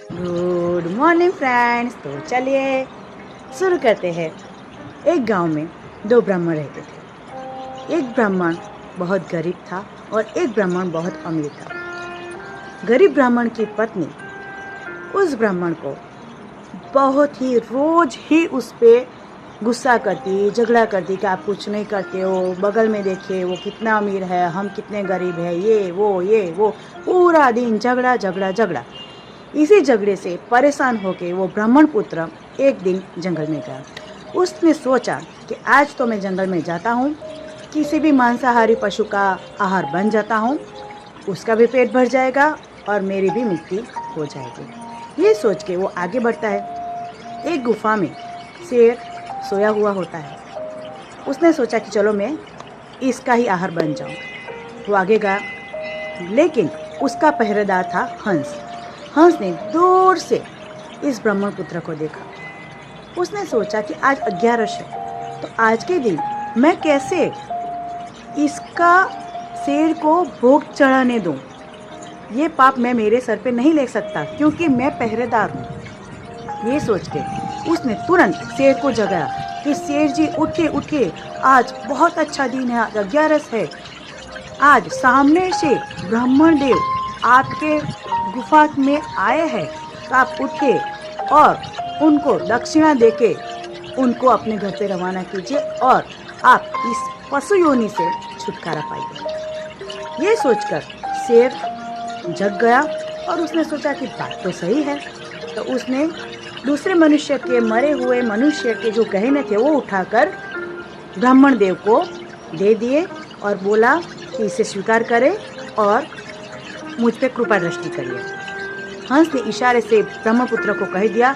Good morning friends. तो चलिए शुरू करते हैं। एक गांव में दो ब्राह्मण रहते थे। एक ब्राह्मण बहुत गरीब था और एक ब्राह्मण बहुत अमीर था। गरीब ब्राह्मण की पत्नी उस ब्राह्मण को बहुत ही रोज ही उस पे गुस्सा करती, झगड़ा करती कि आप कुछ नहीं करते हो, बगल में देखिए वो कितना अमीर है, हम कितने गरीब है, ये वो पूरा दिन झगड़ा झगड़ा झगड़ा। इसी झगड़े से परेशान होकर वो ब्राह्मण पुत्र एक दिन जंगल में गया। उसने सोचा कि आज तो मैं जंगल में जाता हूँ, किसी भी मांसाहारी पशु का आहार बन जाता हूँ, उसका भी पेट भर जाएगा और मेरी भी मुक्ति हो जाएगी। ये सोच के वो आगे बढ़ता है। एक गुफा में शेर सोया हुआ होता है। उसने सोचा कि चलो मैं इसका ही आहार बन जाऊँ। वो आगे गया, लेकिन उसका पहरेदार था हंस। हंस ने दूर से इस ब्राह्मण पुत्र को देखा। उसने सोचा कि आज 11 है, तो आज के दिन मैं कैसे इसका शेर को भोग चढ़ाने दूं। ये पाप मैं मेरे सर पे नहीं ले सकता क्योंकि मैं पहरेदार हूँ। ये सोच के उसने तुरंत शेर को जगाया कि शेर जी उठिए, आज बहुत अच्छा दिन है, आज 11 है। आज सामने से ब्राह्मण देव आपके गुफा में आए हैं, तो आप उठिए और उनको दक्षिणा देके उनको अपने घर पे रवाना कीजिए और आप इस पशु योनि से छुटकारा पाइए। ये सोचकर शेर जग गया और उसने सोचा कि बात तो सही है। तो उसने दूसरे मनुष्य के, मरे हुए मनुष्य के जो गहने थे वो उठाकर ब्राह्मण देव को दे दिए और बोला कि इसे स्वीकार करे और मुझ पे कृपा दृष्टि करिए। हंस ने इशारे से ब्रह्मपुत्र को कह दिया,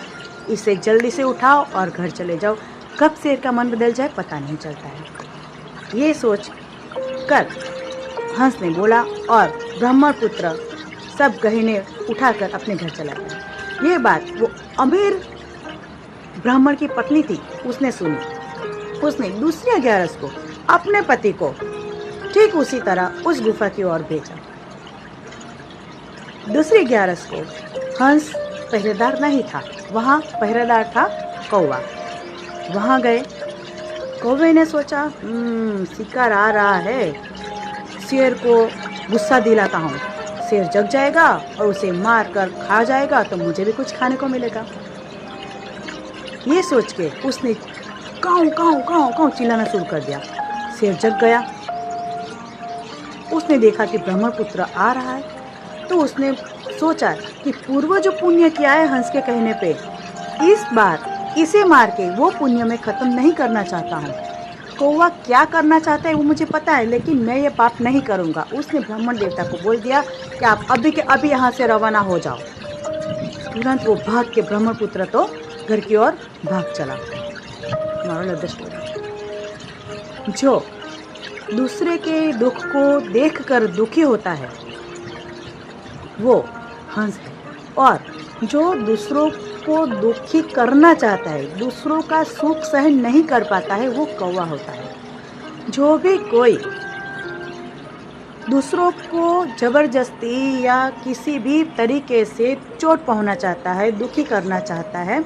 इसे जल्दी से उठाओ और घर चले जाओ। कब शेर का मन बदल जाए पता नहीं चलता है। ये सोच कर हंस ने बोला और ब्रह्मपुत्र सब गहने उठाकर अपने घर चला गया। ये बात वो अमीर ब्राह्मण की पत्नी थी, उसने सुनी। उसने दूसरी 11 को अपने पति को ठीक उसी तरह उस गुफा की ओर भेजा। दूसरी 11 को हंस पहरेदार नहीं था, वहाँ पहरेदार था कौवा। वहाँ गए। कौवे ने सोचा शिकार आ रहा है, शेर को गुस्सा दिलाता हूँ, शेर जग जाएगा और उसे मार कर खा जाएगा तो मुझे भी कुछ खाने को मिलेगा। ये सोच के उसने काऊ काऊ काऊ काऊ चिल्लाना शुरू कर दिया। शेर जग गया। उसने देखा कि ब्राह्मण पुत्र आ रहा है, तो उसने सोचा कि पूर्व जो पुण्य किया है हंस के कहने पे, इस बार इसे मार के वो पुण्य में खत्म नहीं करना चाहता हूँ। कौवा क्या करना चाहता है वो मुझे पता है, लेकिन मैं ये पाप नहीं करूँगा। उसने ब्राह्मण देवता को बोल दिया कि आप अभी के अभी यहाँ से रवाना हो जाओ। तुरंत वो भाग के ब्राह्मण पुत्र तो घर की ओर भाग चला। मोरल ऑफ द स्टोरी, जो दूसरे के दुख को देखकर दुखी होता है वो हंस है, और जो दूसरों को दुखी करना चाहता है, दूसरों का सुख सहन नहीं कर पाता है, वो कौवा होता है। जो भी कोई दूसरों को जबरदस्ती या किसी भी तरीके से चोट पहुंचाना चाहता है, दुखी करना चाहता है,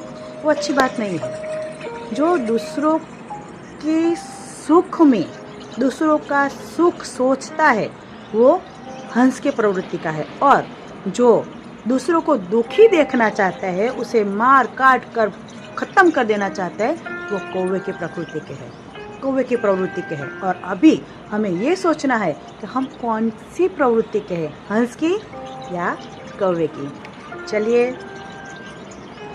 वो अच्छी बात नहीं है। जो दूसरों के सुख में दूसरों का सुख सोचता है वो हंस के प्रवृत्ति का है, और जो दूसरों को दुखी देखना चाहता है, उसे मार काट कर ख़त्म कर देना चाहता है, वो कौवे की प्रकृति के है, कौवे की प्रवृत्ति के है। और अभी हमें ये सोचना है कि हम कौन सी प्रवृत्ति के हैं, हंस की या कौवे की। चलिए,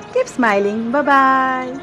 कीप स्माइलिंग, बाय बाय।